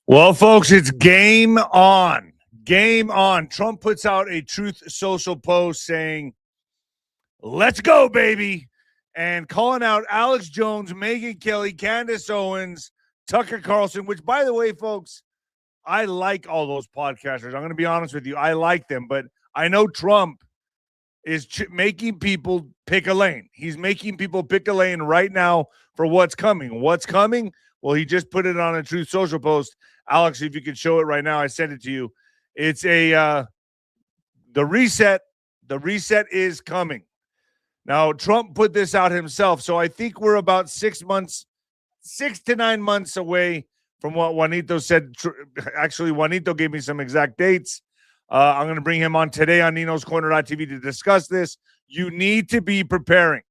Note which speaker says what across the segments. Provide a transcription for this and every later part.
Speaker 1: Well, folks, it's game on. Game on. Trump puts out a Truth Social post saying, let's go, baby. And calling out Alex Jones, Megyn Kelly, Candace Owens, Tucker Carlson, which, by the way, folks, I like all those podcasters. I'm going to be honest with you. I like them, but I know Trump is making people pick a lane. He's making people pick a lane right now for what's coming. What's coming? Well, he just put it on a Truth Social post. Alex, if you could show it right now, I sent it to you. It's the reset. The reset is coming. Now, Trump put this out himself, so I think we're about 6 to 9 months away from what Juanito said. Actually, Juanito gave me some exact dates. I'm going to bring him on today on Nino's Corner.tv to discuss this. You need to be preparing.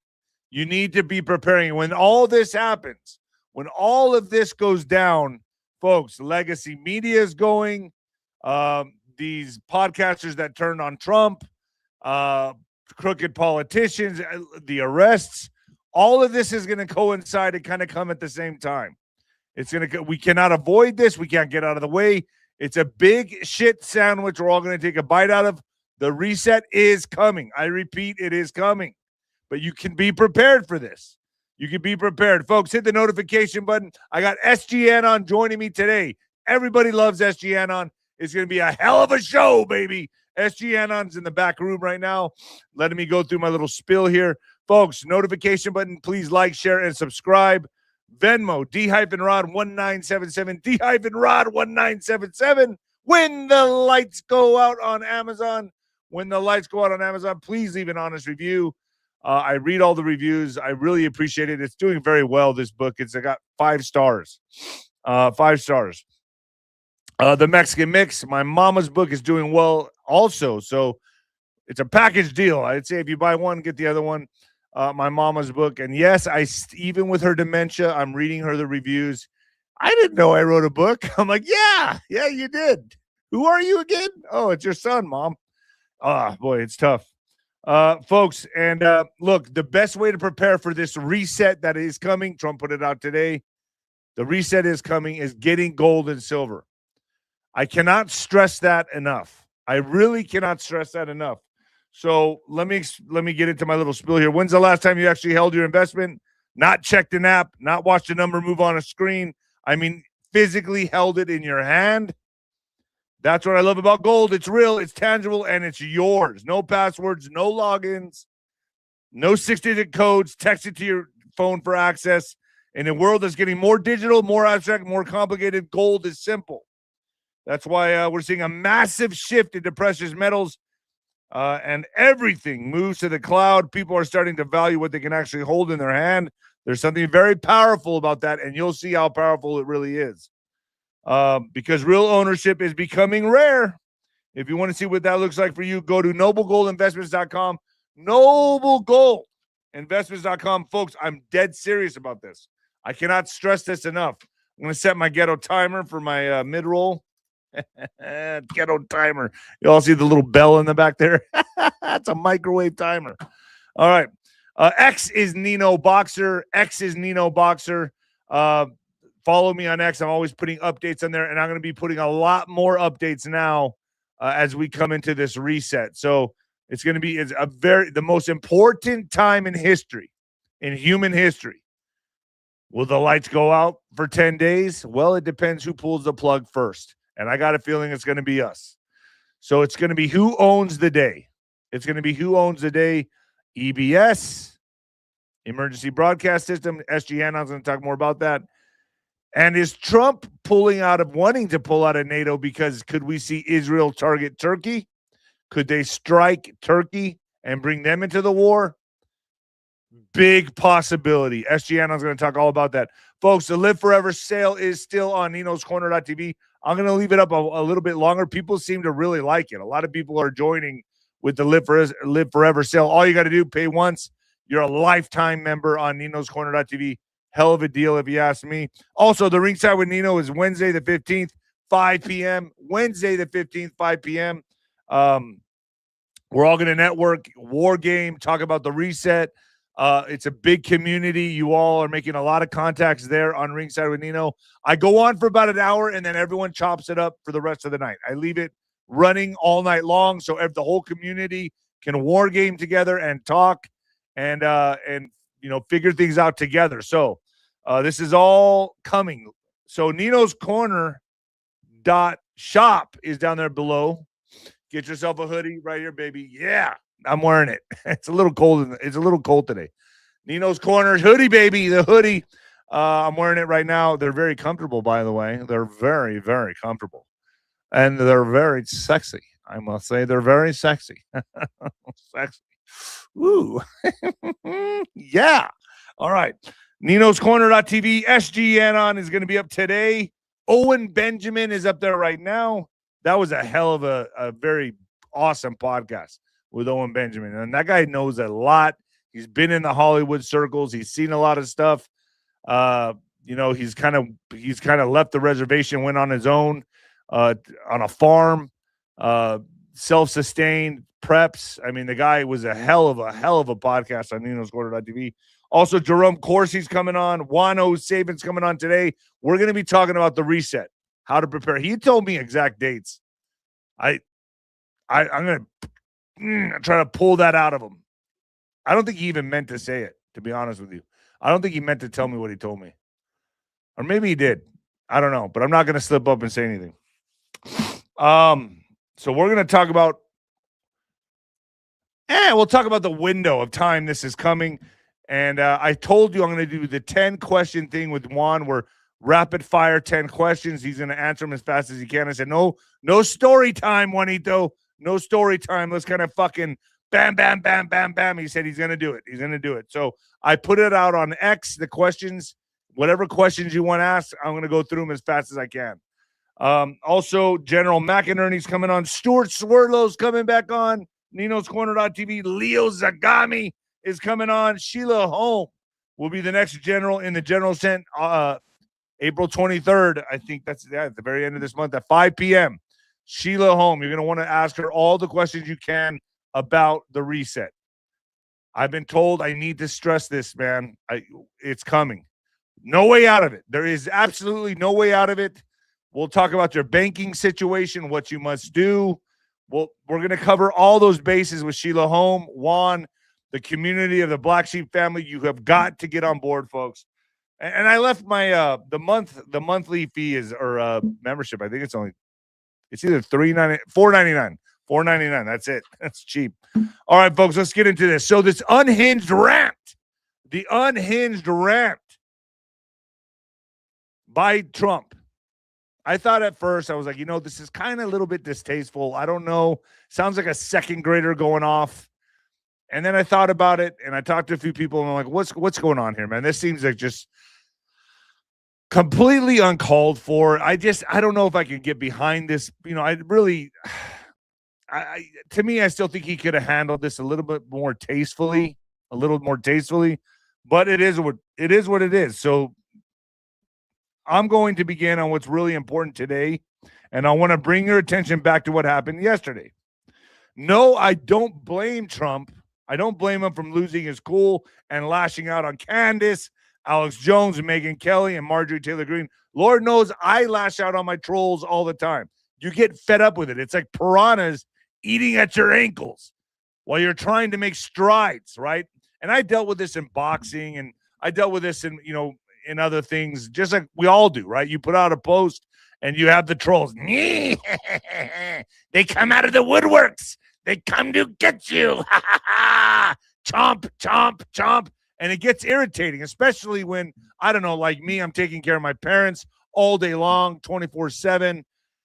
Speaker 1: You need to be preparing. When all this happens, when all of this goes down, folks, legacy media is going. These podcasters that turned on Trump, crooked politicians, the arrests, all of this is going to coincide and kind of come at the same time. We cannot avoid this. We can't get out of the way. It's a big shit sandwich we're all going to take a bite out of. The reset is coming. I repeat, it is coming. But you can be prepared for this. You can be prepared. Folks, hit the notification button. I got SG Anon joining me today. Everybody loves SG Anon. It's going to be a hell of a show, baby. SG Anon's in the back room right now, letting me go through my little spill here. Folks, notification button. Please like, share, and subscribe. Venmo, D-Rod1977, D-Rod1977. When the lights go out on Amazon, please leave an honest review. I read all the reviews. I really appreciate it. It's doing very well, this book. I got 5 stars. 5 stars. The Mexican Mix, my mama's book, is doing well also. So it's a package deal. I'd say if you buy one, get the other one. My mama's book. And yes, even with her dementia, I'm reading her the reviews. I didn't know I wrote a book. I'm like, yeah, you did. Who are you again? Oh, it's your son, Mom. Boy, it's tough. Folks, and look, the best way to prepare for this reset that is coming, Trump put it out today, the reset is coming, is getting gold and silver. I cannot stress that enough. I really cannot stress that enough. So let me get into my little spill here. When's the last time you actually held your investment? Not checked an app, not watched a number move on a screen. I mean, physically held it in your hand. That's what I love about gold. It's real, it's tangible, and it's yours. No passwords, no logins, no 6-digit codes. Text it to your phone for access. In a world that's getting more digital, more abstract, more complicated, gold is simple. That's why we're seeing a massive shift into precious metals, and everything moves to the cloud. People are starting to value what they can actually hold in their hand. There's something very powerful about that, and you'll see how powerful it really is. Because real ownership is becoming rare. If you want to see what that looks like for you, go to noblegoldinvestments.com. Noblegoldinvestments.com. Folks, I'm dead serious about this. I cannot stress this enough. I'm going to set my ghetto timer for my mid-roll. Ghetto timer. You all see the little bell in the back there? That's a microwave timer. All right. X is Nino Boxer. Follow me on X. I'm always putting updates on there, and I'm going to be putting a lot more updates now as we come into this reset. So it's going to be the most important time in history, in human history. Will the lights go out for 10 days? Well, it depends who pulls the plug first. And I got a feeling it's going to be us. So it's going to be who owns the day. It's going to be who owns the day. EBS, Emergency Broadcast System. SG Anon's going to talk more about that. And is Trump wanting to pull out of NATO because could we see Israel target Turkey? Could they strike Turkey and bring them into the war? Big possibility. SG Anon's going to talk all about that. Folks, the Live Forever sale is still on Nino's Corner.tv. I'm going to leave it up a little bit longer. People seem to really like it. A lot of people are joining with the Live Forever sale. All you got to do, pay once. You're a lifetime member on Nino's Corner.tv. Hell of a deal, if you ask me. Also, the Ringside with Nino is Wednesday the 15th, 5 p.m. Wednesday the 15th, 5 p.m. We're all going to network, war game, talk about the reset. It's a big community. You all are making a lot of contacts there on Ringside with Nino. I go on for about an hour, and then everyone chops it up for the rest of the night. I leave it running all night long, so the whole community can war game together and talk and figure things out together. So this is all coming. So Nino's Corner .shop is down there below. Get yourself a hoodie right here, baby. Yeah, I'm wearing it. It's a little cold. It's a little cold today. Nino's Corner hoodie, baby. The hoodie. I'm wearing it right now. They're very comfortable, by the way. They're very, very comfortable. And they're very sexy. I must say they're very sexy. Sexy. Woo. Yeah. All right. Nino's Corner.tv. SG Anon is going to be up today. Owen Benjamin is up there right now. That was a hell of a very awesome podcast with Owen Benjamin. And that guy knows a lot. He's been in the Hollywood circles. He's seen a lot of stuff. He's kind of left the reservation, went on his own on a farm, self-sustained, preps. I mean, the guy was a hell of a podcast on Nino's Corner.tv. Also, Jerome Corsi's coming on. Juan O'Saban's coming on today. We're going to be talking about the reset, how to prepare. He told me exact dates. I'm going to try to pull that out of him. I don't think he even meant to say it, to be honest with you. I don't think he meant to tell me what he told me. Or maybe he did. I don't know, but I'm not going to slip up and say anything. So we're going to talk about we'll talk about the window of time this is coming. And I told you I'm going to do the 10-question thing with Juan, where rapid fire 10 questions. He's going to answer them as fast as he can. I said, no story time, Juanito. No story time. Let's kind of fucking bam, bam, bam, bam, bam. He said he's going to do it. He's going to do it. So I put it out on X, the questions, whatever questions you want to ask, I'm going to go through them as fast as I can. Also, General McInerney's coming on. Stuart Swirlow's coming back on. Nino's Corner.tv. Leo Zagami is coming on. Sheila Holm will be the next general in the General Tent April 23rd. I think that's at the very end of this month at 5 p.m. Sheila Holm, you're going to want to ask her all the questions you can about the reset. I've been told I need to stress this, man. It's coming. No way out of it. There is absolutely no way out of it. We'll talk about your banking situation, what you must do. We're going to cover all those bases with Sheila Holm, Juan, the community of the Black Sheep family. You have got to get on board, folks. And I left my the monthly fee is or membership. I think it's either $4.99. $4.99. That's it. That's cheap. All right, folks, let's get into this. So this unhinged rant, the unhinged rant by Trump. I thought at first, I was like, this is kind of a little bit distasteful. I don't know. Sounds like a second grader going off. And then I thought about it, and I talked to a few people, and I'm like, what's going on here, man? This seems like just completely uncalled for. I don't know if I can get behind this. To me, I still think he could have handled this a little bit more tastefully, but it is what it is. So I'm going to begin on what's really important today, and I want to bring your attention back to what happened yesterday. No, I don't blame Trump. I don't blame him from losing his cool and lashing out on Candace, Alex Jones, and Megyn Kelly, and Marjorie Taylor Greene. Lord knows I lash out on my trolls all the time. You get fed up with it. It's like piranhas eating at your ankles while you're trying to make strides, right? And I dealt with this in boxing, and I dealt with this in other things, just like we all do, right? You put out a post and you have the trolls. They come out of the woodworks. They come to get you. Chomp, chomp, chomp. And it gets irritating, especially when, I don't know, like me, I'm taking care of my parents all day long, 24/7.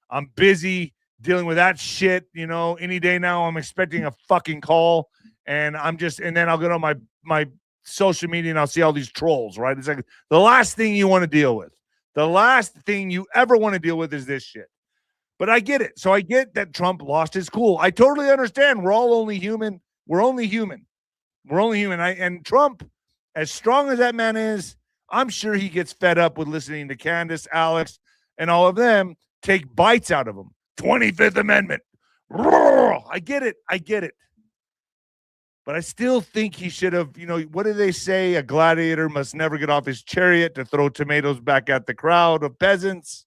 Speaker 1: I'm busy dealing with that shit, any day now. I'm expecting a fucking call, and then I'll go to my social media and I'll see all these trolls, right? It's like the last thing you want to deal with. The last thing you ever want to deal with is this shit. But I get it. So I get that Trump lost his cool. I totally understand. We're all only human. We're only human. And Trump, as strong as that man is, I'm sure he gets fed up with listening to Candace, Alex, and all of them take bites out of him. 25th Amendment. I get it. But I still think he should have, what do they say? A gladiator must never get off his chariot to throw tomatoes back at the crowd of peasants.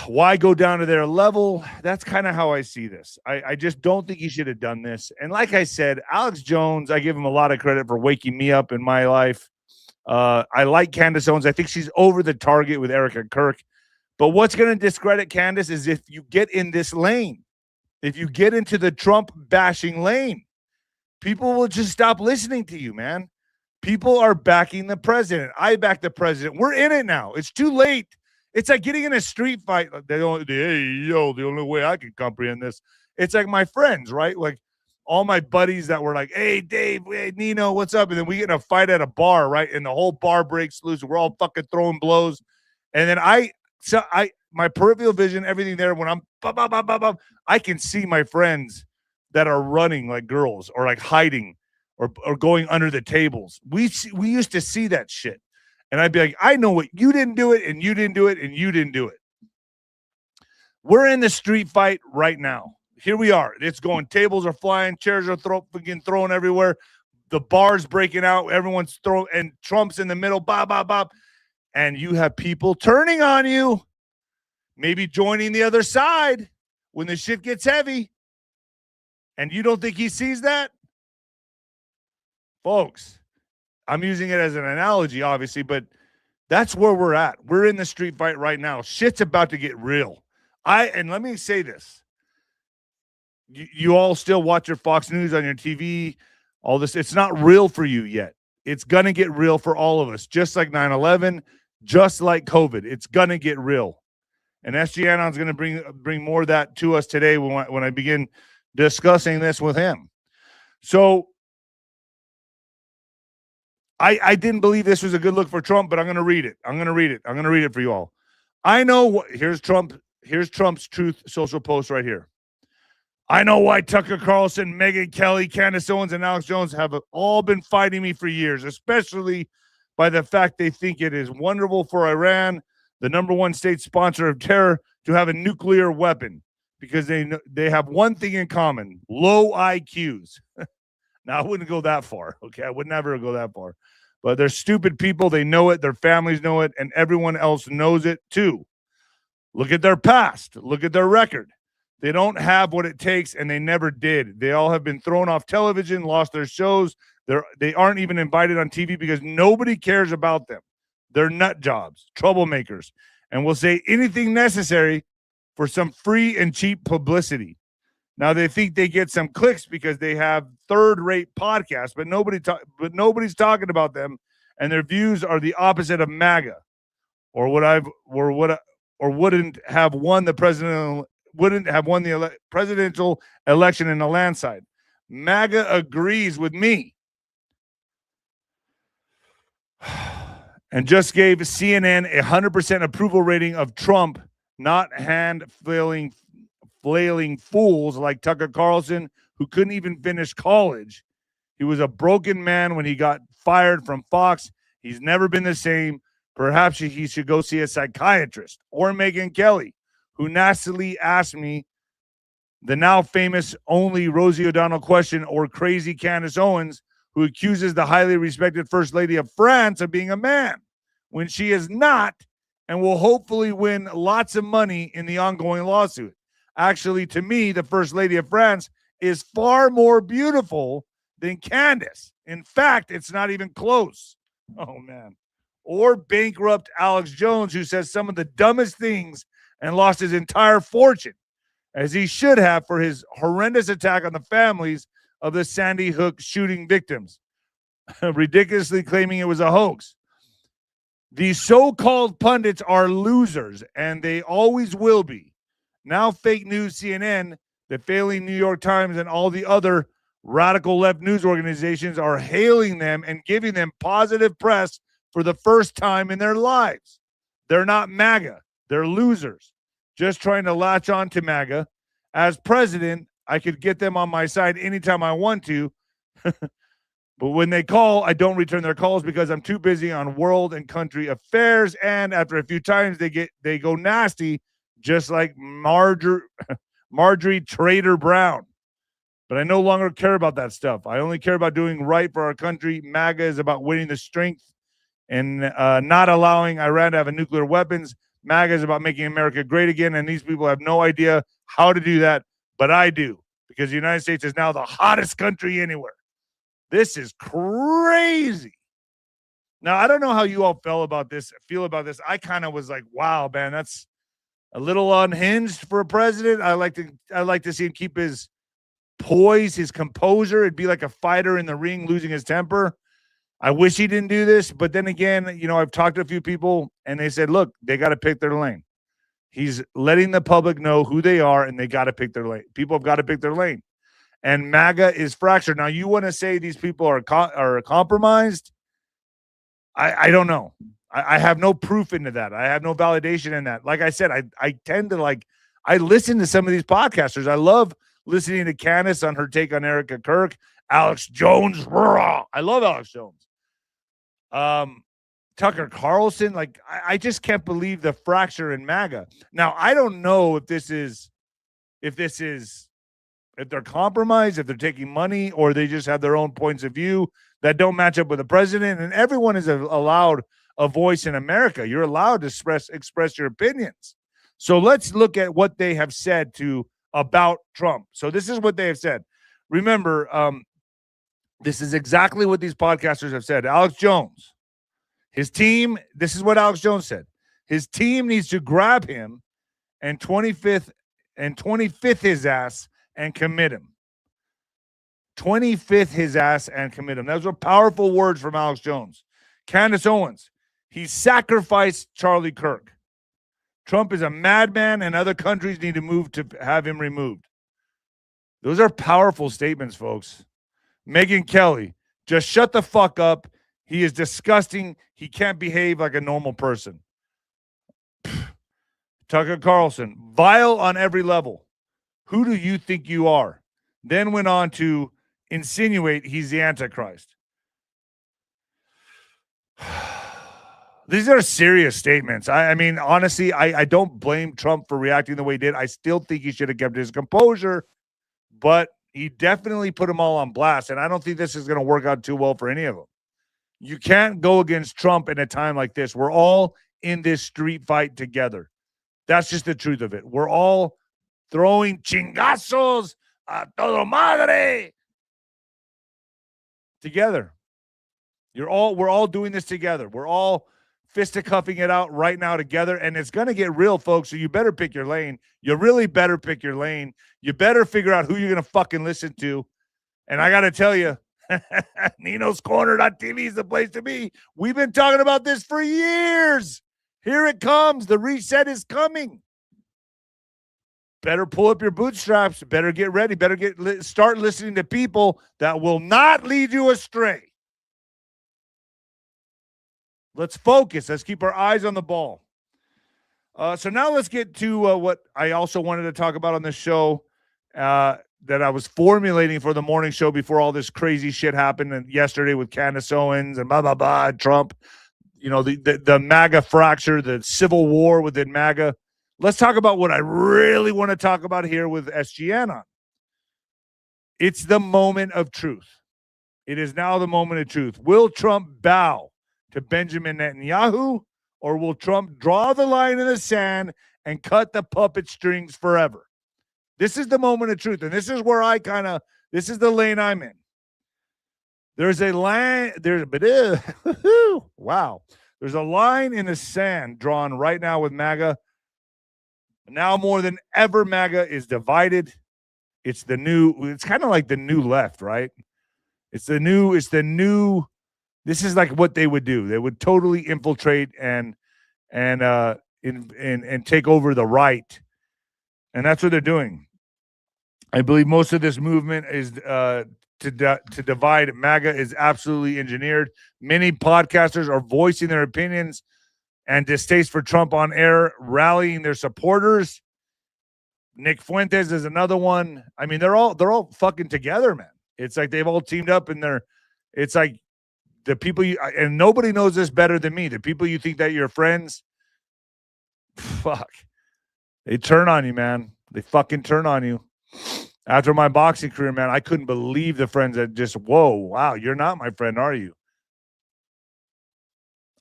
Speaker 1: Why go down to their level? That's kind of how I see this. I just don't think he should have done this. And like I said, Alex Jones, I give him a lot of credit for waking me up in my life. I like Candace Owens. I think she's over the target with Erica Kirk. But what's going to discredit Candace is if you get in this lane, if you get into the Trump bashing lane, people will just stop listening to you, man. People are backing the president. I back the president. We're in it now. It's too late. It's like getting in a street fight. The only way I can comprehend this. It's like my friends, right? Like all my buddies that were like, hey, Dave, hey, Nino, what's up? And then we get in a fight at a bar, right? And the whole bar breaks loose. We're all fucking throwing blows. And then my peripheral vision, everything there, when I'm, I can see my friends that are running like girls or like hiding or going under the tables. We used to see that shit. And I'd be like, I know what you didn't do it, and you didn't do it, and you didn't do it. We're in the street fight right now. Here we are. It's going, tables are flying, chairs are thrown everywhere. The bar's breaking out, everyone's throwing, and Trump's in the middle, bop. And you have people turning on you, maybe joining the other side when the shit gets heavy. And you don't think he sees that? Folks, I'm using it as an analogy, obviously, but that's where we're at. We're in the street fight right now. Shit's about to get real. And let me say this. You all still watch your Fox News on your TV, all this. It's not real for you yet. It's going to get real for all of us, just like 9/11, just like COVID. It's going to get real. And SG Anon's going to bring more of that to us today when I begin discussing this with him. So I didn't believe this was a good look for Trump, but I'm going to read it. I'm going to read it for you all. I know here's Trump's Truth Social post right here. I know why Tucker Carlson, Megyn Kelly, Candace Owens, and Alex Jones have all been fighting me for years, especially by the fact they think it is wonderful for Iran, the number one state sponsor of terror, to have a nuclear weapon because they have one thing in common: low IQs. Now, I wouldn't go that far, okay? I would never go that far. But they're stupid people. They know it. Their families know it. And everyone else knows it, too. Look at their past. Look at their record. They don't have what it takes, and they never did. They all have been thrown off television, lost their shows. They aren't even invited on TV because nobody cares about them. They're nut jobs, troublemakers, and will say anything necessary for some free and cheap publicity. Now they think they get some clicks because they have third-rate podcasts, but nobody's talking about them, and their views are the opposite of MAGA, wouldn't have won the presidential election in a landslide. MAGA agrees with me, and just gave CNN 100% approval rating of Trump, not hand-flailing fools like Tucker Carlson, who couldn't even finish college. He was a broken man when he got fired from Fox. He's never been the same. Perhaps he should go see a psychiatrist. Or Megyn Kelly, who nastily asked me the now famous only Rosie O'Donnell question, or crazy Candace Owens, who accuses the highly respected First Lady of France of being a man, when she is not, and will hopefully win lots of money in the ongoing lawsuit. Actually, to me, the First Lady of France is far more beautiful than Candace. In fact, it's not even close. Oh, man. Or bankrupt Alex Jones, who says some of the dumbest things and lost his entire fortune, as he should have, for his horrendous attack on the families of the Sandy Hook shooting victims, ridiculously claiming it was a hoax. These so-called pundits are losers, and they always will be. Now fake news CNN, the failing New York Times, and all the other radical left news organizations are hailing them and giving them positive press for the first time in their lives. They're not MAGA. They're losers, just trying to latch on to MAGA. As president, I could get them on my side anytime I want to. But when they call, I don't return their calls because I'm too busy on world and country affairs. And after a few times, they go nasty, just like Marjorie Trader Brown. But I no longer care about that stuff. I only care about doing right for our country. MAGA is about winning the strength and not allowing Iran to have nuclear weapons. MAGA is about making America great again, and these people have no idea how to do that, but I do, because the United States is now the hottest country anywhere. This is crazy. Now, I don't know how you all feel about this. I kind of was like, wow, man, that's a little unhinged for a president. I like to see him keep his poise, his composure. It'd be like a fighter in the ring losing his temper. I wish he didn't do this, but then again, I've talked to a few people and they said, look, they got to pick their lane. He's letting the public know who they are, and they got to pick their lane. People have got to pick their lane. And MAGA is fractured. Now, you want to say these people are compromised? I don't know. I have no proof into that. I have no validation in that. Like I said, I tend to I listen to some of these podcasters. I love listening to Candace on her take on Erica Kirk, Alex Jones. I love Alex Jones. Tucker Carlson. I just can't believe the fracture in MAGA. Now, I don't know if they're compromised, if they're taking money, or they just have their own points of view that don't match up with the president. And everyone is allowed a voice in America. You're allowed to express your opinions. So let's look at what they have said about Trump. So this is what they have said. Remember, this is exactly what these podcasters have said. Alex Jones, his team, this is what Alex Jones said. His team needs to grab him and 25th his ass and commit him. 25th his ass and commit him. Those were powerful words from Alex Jones. Candace Owens, he sacrificed Charlie Kirk. Trump is a madman and other countries need to move to have him removed. Those are powerful statements, folks. Megyn Kelly, just shut the fuck up. He is disgusting. He can't behave like a normal person. Tucker Carlson, vile on every level. Who do you think you are? Then went on to insinuate he's the Antichrist. These are serious statements. I mean, honestly, I don't blame Trump for reacting the way he did. I still think he should have kept his composure, but he definitely put them all on blast, and I don't think this is going to work out too well for any of them. You can't go against Trump in a time like this. We're all in this street fight together. That's just the truth of it. We're all throwing chingazos a todo madre together. We're all doing this together. We're all fisticuffing it out right now together, and it's going to get real, folks, so you better pick your lane. You really better pick your lane. You better figure out who you're going to fucking listen to. And I got to tell you, Nino's Corner.tv is the place to be. We've been talking about this for years. Here it comes. The reset is coming. Better pull up your bootstraps. Better get ready. Start listening to people that will not lead you astray. Let's focus. Let's keep our eyes on the ball. So now let's get to what I also wanted to talk about on this show that I was formulating for the morning show before all this crazy shit happened and yesterday with Candace Owens and blah, blah, blah, Trump. The MAGA fracture, the civil war within MAGA. Let's talk about what I really want to talk about here with SG Anon. It's the moment of truth. It is now the moment of truth. Will Trump bow to Benjamin Netanyahu, or will Trump draw the line in the sand and cut the puppet strings forever? This is the moment of truth, and this is where this is the lane I'm in. There's a line, wow. There's a line in the sand drawn right now with MAGA. Now more than ever, MAGA is divided. It's kind of like the new left, right? It's the new. This is like what they would do. They would totally infiltrate and take over the right. And that's what they're doing. I believe most of this movement is to divide. MAGA is absolutely engineered. Many podcasters are voicing their opinions and distaste for Trump on air, rallying their supporters. Nick Fuentes is another one. I mean, they're all fucking together, man. It's like they've all teamed up it's like the people and nobody knows this better than me. The people you think that you're friends, fuck. They turn on you, man. They fucking turn on you. After my boxing career, man, I couldn't believe the friends that just, whoa, wow, you're not my friend, are you?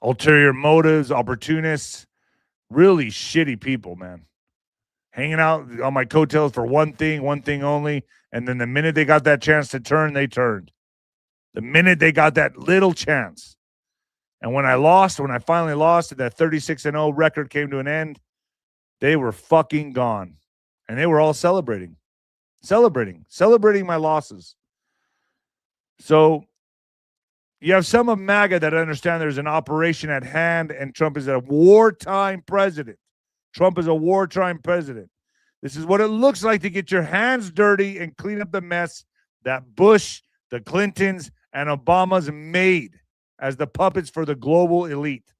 Speaker 1: Ulterior motives, opportunists, really shitty people, man. Hanging out on my coattails for one thing only. And then the minute they got that chance to turn, they turned. The minute they got that little chance. And when I finally lost, and that 36-0 record came to an end, they were fucking gone. And they were all celebrating my losses. So you have some of MAGA that understand there's an operation at hand, and Trump is a wartime president. Trump is a wartime president. This is what it looks like to get your hands dirty and clean up the mess that Bush, the Clintons, and Obama's made as the puppets for the global elite.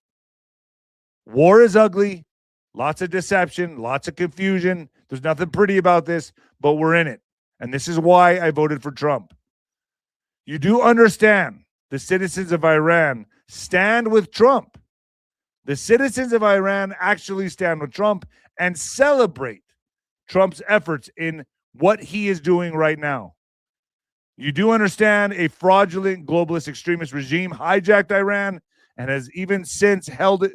Speaker 1: War is ugly, lots of deception, lots of confusion. There's nothing pretty about this, but we're in it. And this is why I voted for Trump. You do understand the citizens of Iran stand with Trump. The citizens of Iran actually stand with Trump and celebrate Trump's efforts in what he is doing right now. You do understand a fraudulent globalist extremist regime hijacked Iran and has even since held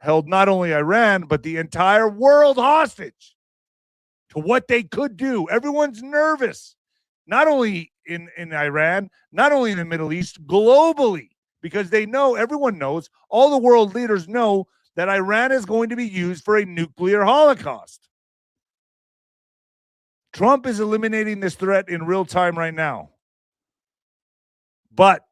Speaker 1: not only Iran, but the entire world hostage to what they could do. Everyone's nervous, not only in Iran, not only in the Middle East, globally, because they know, everyone knows, all the world leaders know that Iran is going to be used for a nuclear holocaust. Trump is eliminating this threat in real time right now. But,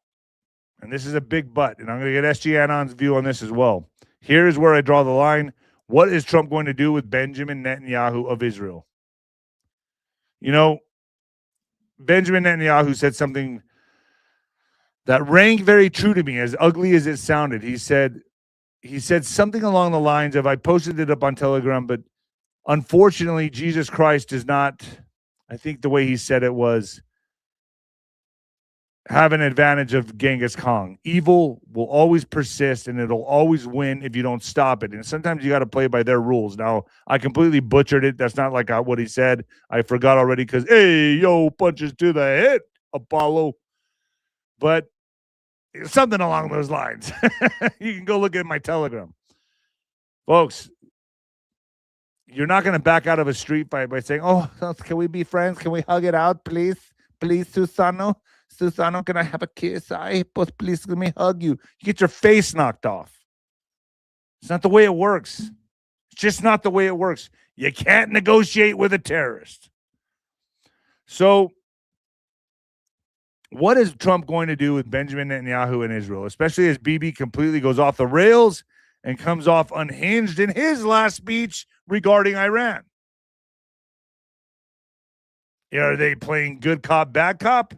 Speaker 1: and this is a big but, and I'm going to get SG Anon's view on this as well. Here's where I draw the line. What is Trump going to do with Benjamin Netanyahu of Israel? You know, Benjamin Netanyahu said something that rang very true to me, as ugly as it sounded. He said something along the lines of, I posted it up on Telegram, but unfortunately, Jesus Christ does not, I think the way he said it was, have an advantage of Genghis Khan. Evil will always persist, and it'll always win if you don't stop it. And sometimes you got to play by their rules. Now, I completely butchered it. That's not like what he said. I forgot already because, hey, yo, punches to the head, Apollo. But something along those lines. You can go look at my Telegram. Folks, you're not going to back out of a street fight by saying, oh, can we be friends? Can we hug it out, please? Please, Susano? Susano, can I have a kiss? Please let me hug you. You get your face knocked off. It's not the way it works. It's just not the way it works. You can't negotiate with a terrorist. So, what is Trump going to do with Benjamin Netanyahu in Israel, especially as Bibi completely goes off the rails and comes off unhinged in his last speech regarding Iran? Are they playing good cop, bad cop?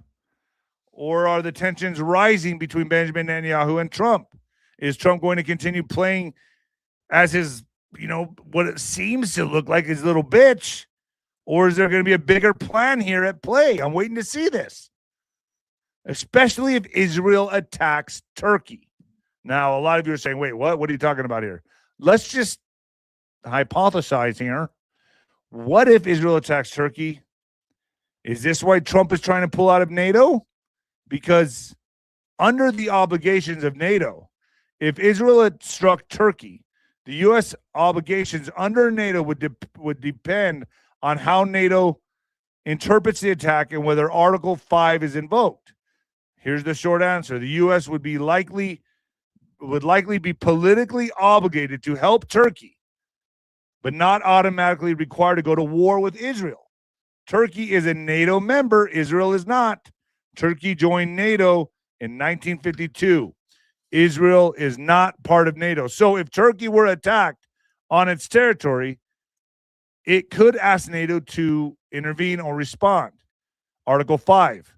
Speaker 1: Or are the tensions rising between Benjamin Netanyahu and Trump? Is Trump going to continue playing as his, what it seems to look like his little bitch? Or is there going to be a bigger plan here at play? I'm waiting to see this. Especially if Israel attacks Turkey. Now, a lot of you are saying, wait, what? What are you talking about here? Let's just hypothesize here. What if Israel attacks Turkey? Is this why Trump is trying to pull out of NATO? Because under the obligations of NATO, if Israel had struck Turkey, the U.S. obligations under NATO would depend on how NATO interprets the attack and whether Article 5 is invoked. Here's the short answer. The U.S. would likely be politically obligated to help Turkey, but not automatically required to go to war with Israel. Turkey is a NATO member. Israel is not. Turkey joined NATO in 1952. Israel is not part of NATO. So if Turkey were attacked on its territory, it could ask NATO to intervene or respond. Article 5,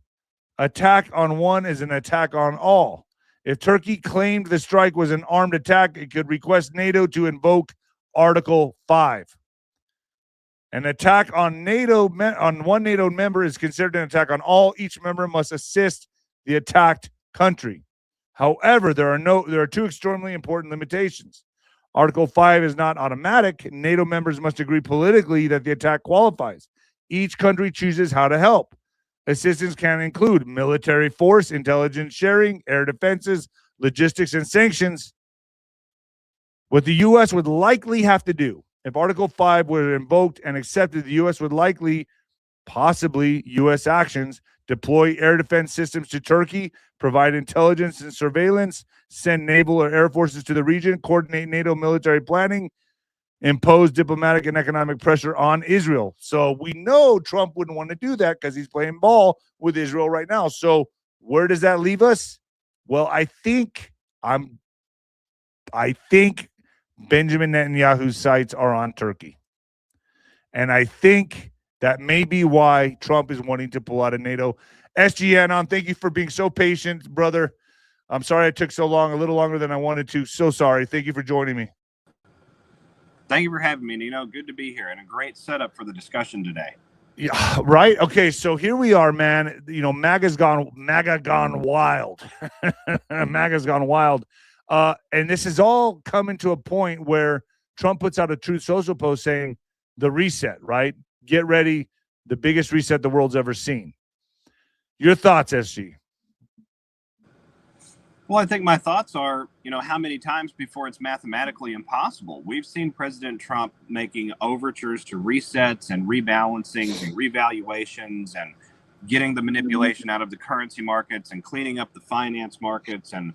Speaker 1: attack on one is an attack on all. If Turkey claimed the strike was an armed attack, it could request NATO to invoke Article 5. An attack on one NATO member is considered an attack on all. Each member must assist the attacked country. However, there are two extremely important limitations. Article 5 is not automatic. NATO members must agree politically that the attack qualifies. Each country chooses how to help. Assistance can include military force, intelligence sharing, air defenses, logistics, and sanctions. What the U.S. would likely have to do, if Article 5 were invoked and accepted, the U.S. would likely, possibly, U.S. actions, deploy air defense systems to Turkey, provide intelligence and surveillance, send naval or air forces to the region, coordinate NATO military planning, impose diplomatic and economic pressure on Israel. So we know Trump wouldn't want to do that because he's playing ball with Israel right now. So where does that leave us? Well, I think Benjamin Netanyahu's sights are on Turkey. And I think that may be why Trump is wanting to pull out of NATO. SG Anon, thank you for being so patient, brother. I'm sorry it took so long, a little longer than I wanted to. So sorry. Thank you for joining me.
Speaker 2: Thank you for having me, Nino. Good to be here, and a great setup for the discussion today.
Speaker 1: Yeah, right. Okay, so here we are, man. You know, MAGA's gone wild. MAGA's gone wild. And this is all coming to a point where Trump puts out a Truth Social post saying the reset, right? Get ready, the biggest reset the world's ever seen. Your thoughts, SG?
Speaker 2: Well, I think my thoughts are, how many times before it's mathematically impossible? We've seen President Trump making overtures to resets and rebalancings and revaluations and getting the manipulation out of the currency markets and cleaning up the finance markets and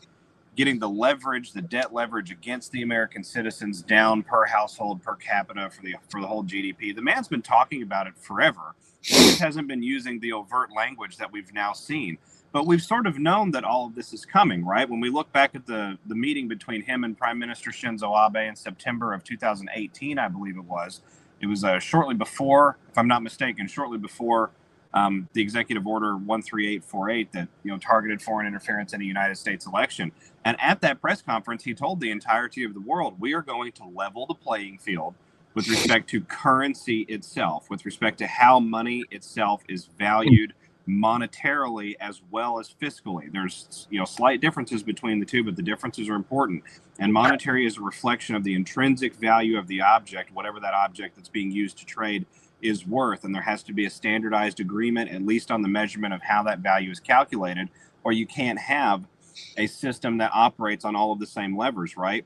Speaker 2: getting the debt leverage against the American citizens down per household, per capita for the whole GDP. The man's been talking about it forever. He just hasn't been using the overt language that we've now seen. But we've sort of known that all of this is coming, right? When we look back at the meeting between him and Prime Minister Shinzo Abe in September of 2018, I believe it was shortly before, if I'm not mistaken, the executive order 13848 that targeted foreign interference in the United States election. And at that press conference, he told the entirety of the world, we are going to level the playing field with respect to currency itself, with respect to how money itself is valued monetarily as well as fiscally. There's slight differences between the two, but the differences are important. And monetary is a reflection of the intrinsic value of the object, whatever that object that's being used to trade is worth. And there has to be a standardized agreement, at least on the measurement of how that value is calculated, or you can't have a system that operates on all of the same levers, right?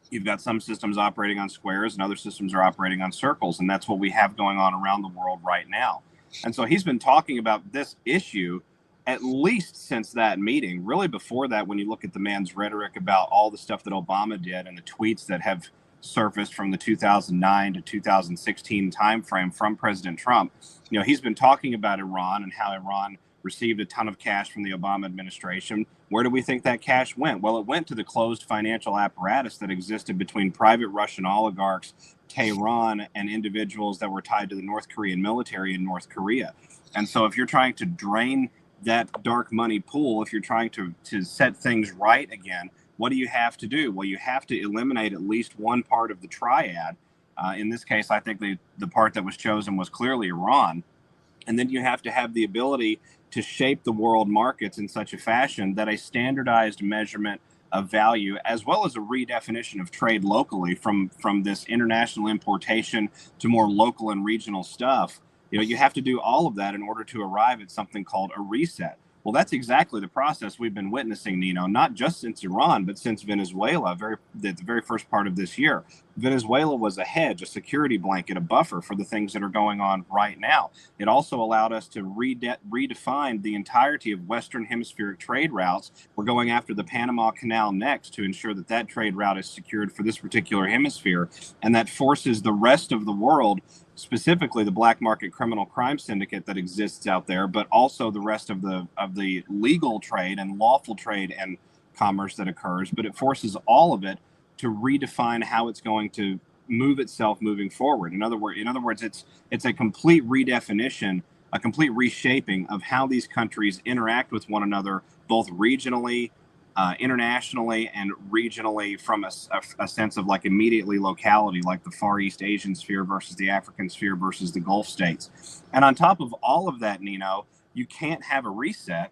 Speaker 2: You've got some systems operating on squares and other systems are operating on circles. And that's what we have going on around the world right now. And so he's been talking about this issue at least since that meeting. Really before that, when you look at the man's rhetoric about all the stuff that Obama did and the tweets that have surfaced from the 2009 to 2016 timeframe from President Trump, he's been talking about Iran and how Iran received a ton of cash from the Obama administration. Where do we think that cash went? Well, it went to the closed financial apparatus that existed between private Russian oligarchs, Tehran, and individuals that were tied to the North Korean military in North Korea. And so if you're trying to drain that dark money pool, if you're trying to set things right again, what do you have to do? Well, you have to eliminate at least one part of the triad. In this case, I think the part that was chosen was clearly Iran. And then you have to have the ability to shape the world markets in such a fashion that a standardized measurement of value, as well as a redefinition of trade locally from this international importation to more local and regional stuff, you have to do all of that in order to arrive at something called a reset. Well, that's exactly the process we've been witnessing, Nino, not just since Iran, but since Venezuela, the very first part of this year. Venezuela was a hedge, a security blanket, a buffer for the things that are going on right now. It also allowed us to redefine the entirety of Western hemispheric trade routes. We're going after the Panama Canal next to ensure that that trade route is secured for this particular hemisphere. And that forces the rest of the world, specifically the black market criminal crime syndicate that exists out there, but also the rest of the legal trade and lawful trade and commerce that occurs. But it forces all of it to redefine how it's going to move itself moving forward. In other words, it's a complete redefinition, a complete reshaping of how these countries interact with one another, both regionally, internationally, and regionally, from a sense of like immediately locality, like the Far East Asian sphere versus the African sphere versus the Gulf states. And on top of all of that, Nino, you can't have a reset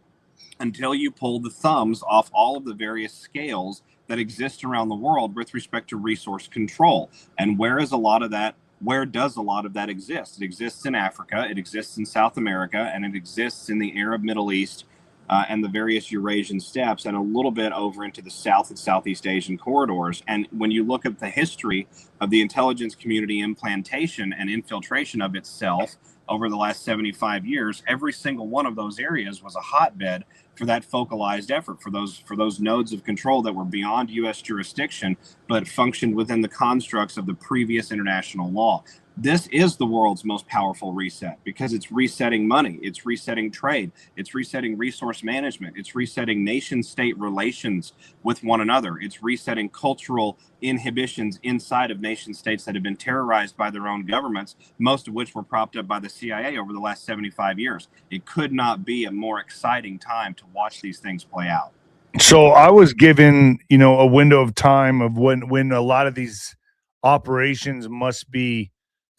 Speaker 2: until you pull the thumbs off all of the various scales that exist around the world with respect to resource control. And where is a lot of that where does a lot of that exist? It exists in Africa, it exists in South America, and it exists in the Arab Middle East and the various Eurasian steppes, and a little bit over into the South and Southeast Asian corridors. And when you look at the history of the intelligence community implantation and infiltration of itself over the last 75 years, every single one of those areas was a hotbed for that focalized effort, for those nodes of control that were beyond U.S. jurisdiction, but functioned within the constructs of the previous international law. This is the world's most powerful reset because it's resetting money, it's resetting trade, it's resetting resource management, it's resetting nation-state relations with one another, it's resetting cultural inhibitions inside of nation-states that have been terrorized by their own governments, most of which were propped up by the CIA over the last 75 years. It could not be a more exciting time to watch these things play out.
Speaker 1: So I was given, a window of time of when a lot of these operations must be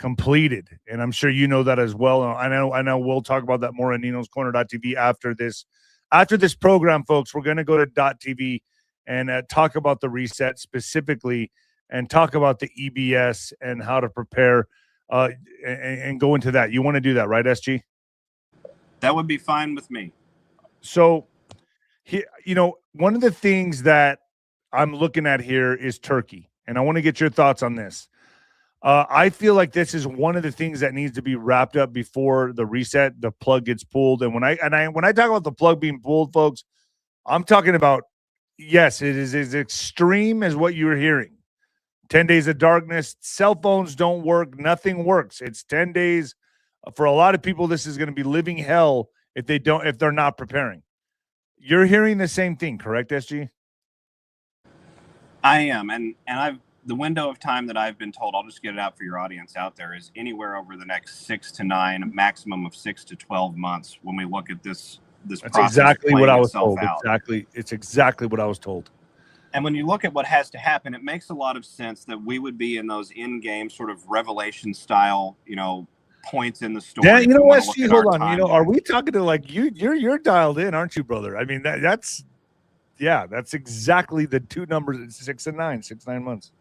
Speaker 1: completed, and I'm sure you know that as well. I know we'll talk about that more on Nino's Corner.tv after this program, folks. We're going to go to .tv and talk about the reset specifically, and talk about the EBS and how to prepare and go into that. You want to do that, right, SG?
Speaker 2: That would be fine with me.
Speaker 1: So, one of the things that I'm looking at here is Turkey, and I want to get your thoughts on this. I feel like this is one of the things that needs to be wrapped up before the reset, the plug gets pulled. And when I talk about the plug being pulled, folks, I'm talking about, yes, it is as extreme as what you're hearing. 10 days of darkness, cell phones don't work, nothing works. It's 10 days. For a lot of people, this is going to be living hell if they're not preparing. You're hearing the same thing, correct, SG?
Speaker 2: I am, and the window of time that I've been told, I'll just get it out for your audience out there, is anywhere over the next 6 to 9, a maximum of 6 to 12 months when we look at this
Speaker 1: That's
Speaker 2: process
Speaker 1: exactly what I was told.
Speaker 2: out.
Speaker 1: It's exactly what I was told.
Speaker 2: And when you look at what has to happen, it makes a lot of sense that we would be in those in-game sort of Revelation style, points in the story.
Speaker 1: Yeah, SG, hold on. Are we talking to like you? You're dialed in, aren't you, brother? I mean, that's exactly the two numbers: 6 and 9, 6-9 months.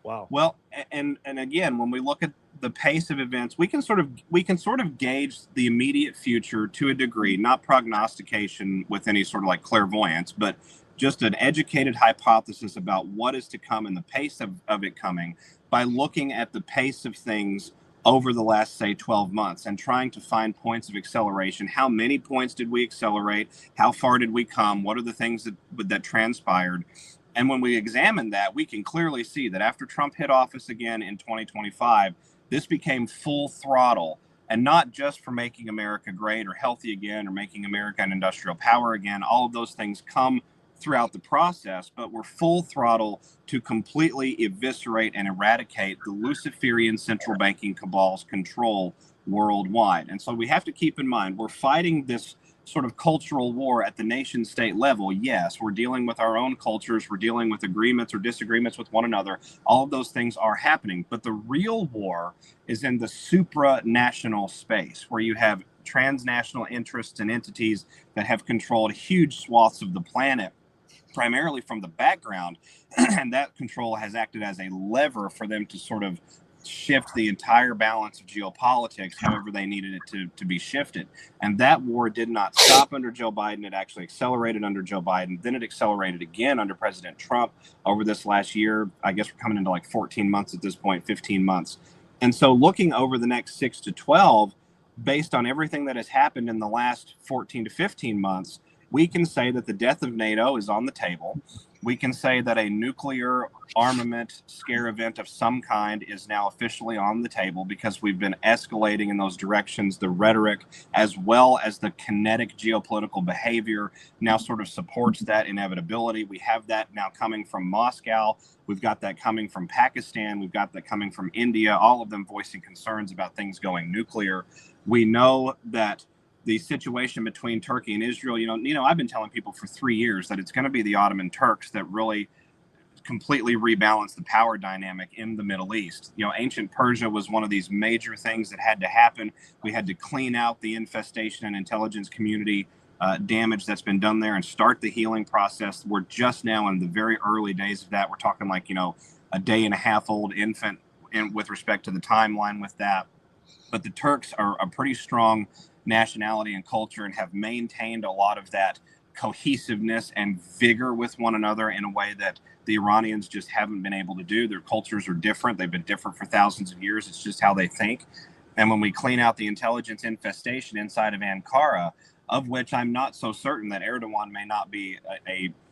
Speaker 1: Wow.
Speaker 2: Well, and again, when we look at the pace of events, we can sort of gauge the immediate future to a degree, not prognostication with any sort of like clairvoyance, but just an educated hypothesis about what is to come and the pace of it coming by looking at the pace of things over the last, say, 12 months and trying to find points of acceleration. How many points did we accelerate? How far did we come? What are the things that transpired? And when we examine that, we can clearly see that after Trump hit office again in 2025, this became full throttle, and not just for making America great or healthy again or making America an industrial power again. All of those things come throughout the process, but we're full throttle to completely eviscerate and eradicate the Luciferian central banking cabal's control worldwide. And so we have to keep in mind, we're fighting this sort of cultural war at the nation state level. Yes, we're dealing with our own cultures, we're dealing with agreements or disagreements with one another. All of those things are happening, but the real war is in the supranational space, where you have transnational interests and entities that have controlled huge swaths of the planet, primarily from the background, and that control has acted as a lever for them to sort of shift the entire balance of geopolitics however they needed it to be shifted. And that war did not stop under Joe Biden. It actually accelerated under Joe Biden. Then it accelerated again under President Trump over this last year. I guess we're coming into like 14 months at this point, 15 months. And so looking over the next 6 to 12, based on everything that has happened in the last 14 to 15 months, we can say that the death of NATO is on the table. We can say that a nuclear armament scare event of some kind is now officially on the table, because we've been escalating in those directions. The rhetoric, as well as the kinetic geopolitical behavior, now sort of supports that inevitability. We have that now coming from Moscow. We've got that coming from Pakistan. We've got that coming from India, all of them voicing concerns about things going nuclear. We know that the situation between Turkey and Israel, Nino, I've been telling people for 3 years that it's going to be the Ottoman Turks that really completely rebalance the power dynamic in the Middle East. Ancient Persia was one of these major things that had to happen. We had to clean out the infestation and intelligence community damage that's been done there and start the healing process. We're just now in the very early days of that. We're talking like, a day and a half old infant with respect to the timeline with that. But the Turks are a pretty strong nationality and culture and have maintained a lot of that cohesiveness and vigor with one another in a way that the Iranians just haven't been able to do. Their cultures are different. They've been different for thousands of years. It's just how they think. And when we clean out the intelligence infestation inside of Ankara, of which I'm not so certain that Erdogan may not be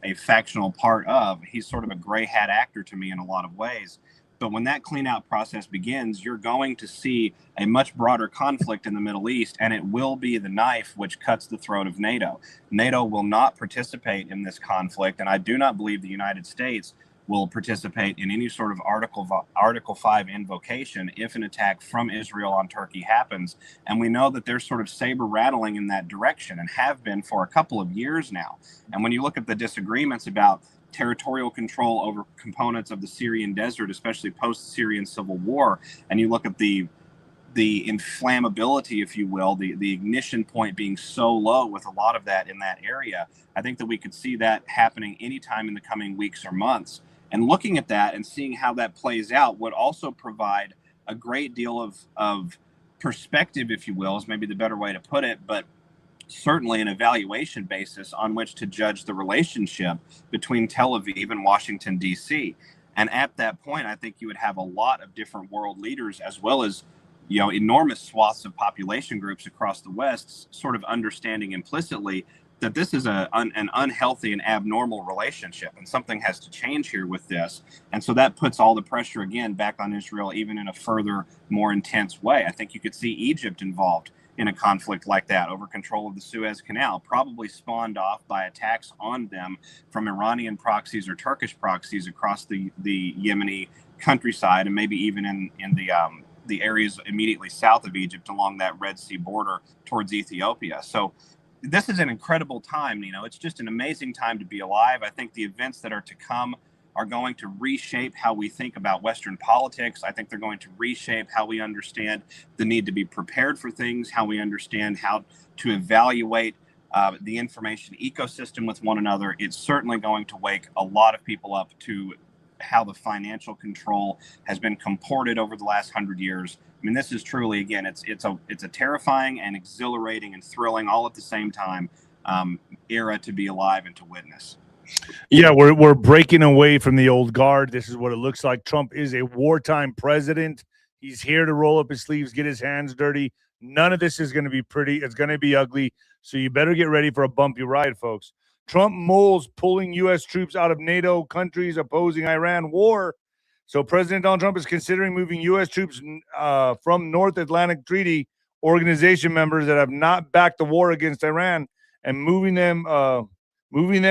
Speaker 2: a factional part of, he's sort of a gray hat actor to me in a lot of ways. But when that clean out process begins, you're going to see a much broader conflict in the Middle East, and it will be the knife which cuts the throat of NATO. NATO will not participate in this conflict, and I do not believe the United States will participate in any sort of Article 5 invocation if an attack from Israel on Turkey happens. And we know that they're sort of saber rattling in that direction and have been for a couple of years now. And when you look at the disagreements about territorial control over components of the Syrian desert, especially post-Syrian civil war, and you look at the inflammability, if you will, the ignition point being so low with a lot of that in that area, I think that we could see that happening anytime in the coming weeks or months. And looking at that and seeing how that plays out would also provide a great deal of perspective, if you will, is maybe the better way to put it, but certainly an evaluation basis on which to judge the relationship between Tel Aviv and Washington, D.C. And at that point, I think you would have a lot of different world leaders, as well as, you know, enormous swaths of population groups across the West, sort of understanding implicitly that this is an unhealthy and abnormal relationship, and something has to change here with this. And so that puts all the pressure again back on Israel, even in a further, more intense way. I think you could see Egypt involved in a conflict like that over control of the Suez Canal, probably spawned off by attacks on them from Iranian proxies or Turkish proxies across the Yemeni countryside, and maybe even in the areas immediately south of Egypt along that Red Sea border towards Ethiopia. So this is an incredible time, Nino. It's just an amazing time to be alive. I think the events that are to come are going to reshape how we think about Western politics. I think they're going to reshape how we understand the need to be prepared for things, how we understand how to evaluate the information ecosystem with one another. It's certainly going to wake a lot of people up to how the financial control has been comported over the last 100 years. I mean, this is truly, again, it's a terrifying and exhilarating and thrilling all at the same time era to be alive and to witness.
Speaker 1: Yeah, we're breaking away from the old guard. This is what it looks like. Trump is a wartime president. He's here to roll up his sleeves, get his hands dirty. None of this is going to be pretty. It's going to be ugly. So you better get ready for a bumpy ride, folks. Trump moles pulling U.S. troops out of NATO countries opposing Iran war. So President Donald Trump is considering moving U.S. troops from North Atlantic Treaty Organization members that have not backed the war against Iran and moving them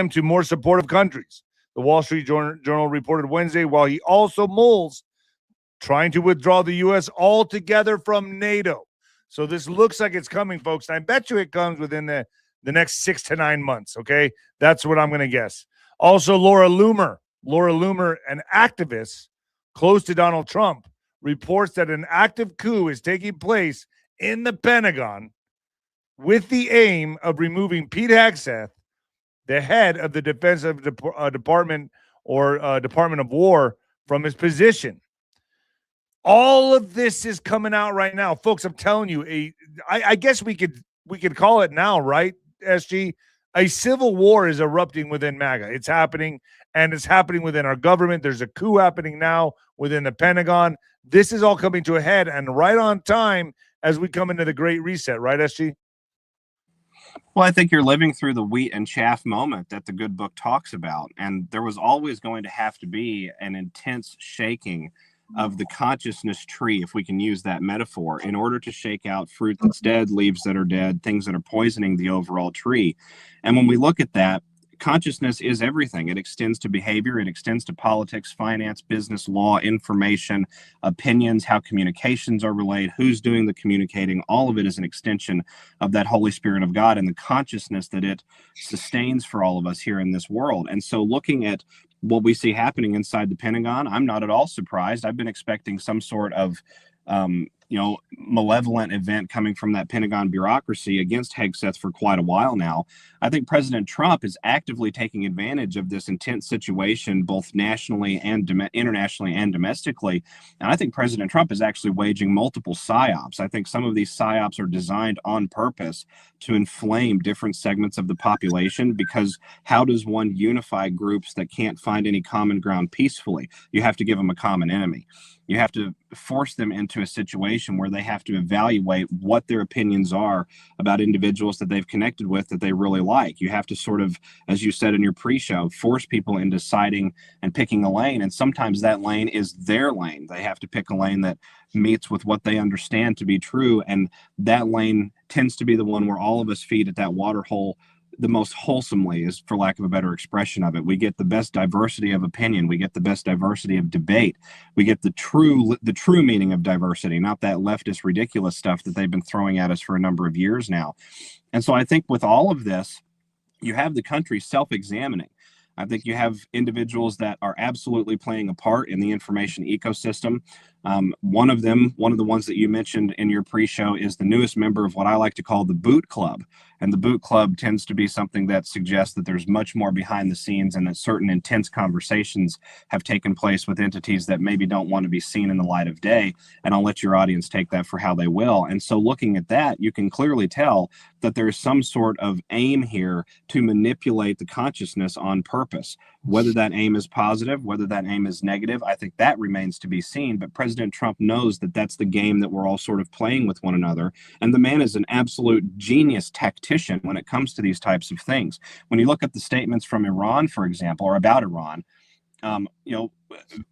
Speaker 1: to more supportive countries. The Wall Street Journal reported Wednesday, while he also moles trying to withdraw the U.S. altogether from NATO. So this looks like it's coming, folks. And I bet you it comes within the next 6 to 9 months, okay? That's what I'm going to guess. Also, Laura Loomer, an activist close to Donald Trump, reports that an active coup is taking place in the Pentagon with the aim of removing Pete Hegseth, the head of the Defensive Department or Department of War, from his position. All of this is coming out right now, folks. I'm telling you, I guess we could call it now, right, SG? A civil war is erupting within MAGA. It's happening, and it's happening within our government. There's a coup happening now within the Pentagon. This is all coming to a head, and right on time as we come into the Great Reset, right, SG?
Speaker 2: Well, I think you're living through the wheat and chaff moment that the good book talks about. And there was always going to have to be an intense shaking of the consciousness tree, if we can use that metaphor, in order to shake out fruit that's dead, leaves that are dead, things that are poisoning the overall tree. And when we look at that, consciousness is everything. It extends to behavior. It extends to politics, finance, business, law, information, opinions, how communications are relayed, who's doing the communicating. All of it is an extension of that Holy Spirit of God and the consciousness that it sustains for all of us here in this world. And so looking at what we see happening inside the Pentagon, I'm not at all surprised. I've been expecting some sort of malevolent event coming from that Pentagon bureaucracy against Hegseth for quite a while now. I think President Trump is actively taking advantage of this intense situation, both nationally and internationally and domestically. And I think President Trump is actually waging multiple psyops. I think some of these psyops are designed on purpose to inflame different segments of the population, because how does one unify groups that can't find any common ground peacefully? You have to give them a common enemy. You have to force them into a situation where they have to evaluate what their opinions are about individuals that they've connected with that they really like. You have to sort of, as you said in your pre-show, force people into deciding and picking a lane. And sometimes that lane is their lane. They have to pick a lane that meets with what they understand to be true. And that lane tends to be the one where all of us feed at that water hole the most wholesomely, is for lack of a better expression of it. We get the best diversity of opinion. We get the best diversity of debate. We get the true meaning of diversity, not that leftist ridiculous stuff that they've been throwing at us for a number of years now. And so I think with all of this, you have the country self-examining. I think you have individuals that are absolutely playing a part in the information ecosystem. One of the ones that you mentioned in your pre-show, is the newest member of what I like to call the Boot Club. And the Boot Club tends to be something that suggests that there's much more behind the scenes, and that certain intense conversations have taken place with entities that maybe don't want to be seen in the light of day. And I'll let your audience take that for how they will. And so looking at that, you can clearly tell that there's some sort of aim here to manipulate the consciousness on purpose. Whether that aim is positive, whether that aim is negative, I think that remains to be seen. But President Trump knows that that's the game that we're all sort of playing with one another. And the man is an absolute genius tactician when it comes to these types of things. When you look at the statements from Iran, for example, or about Iran, an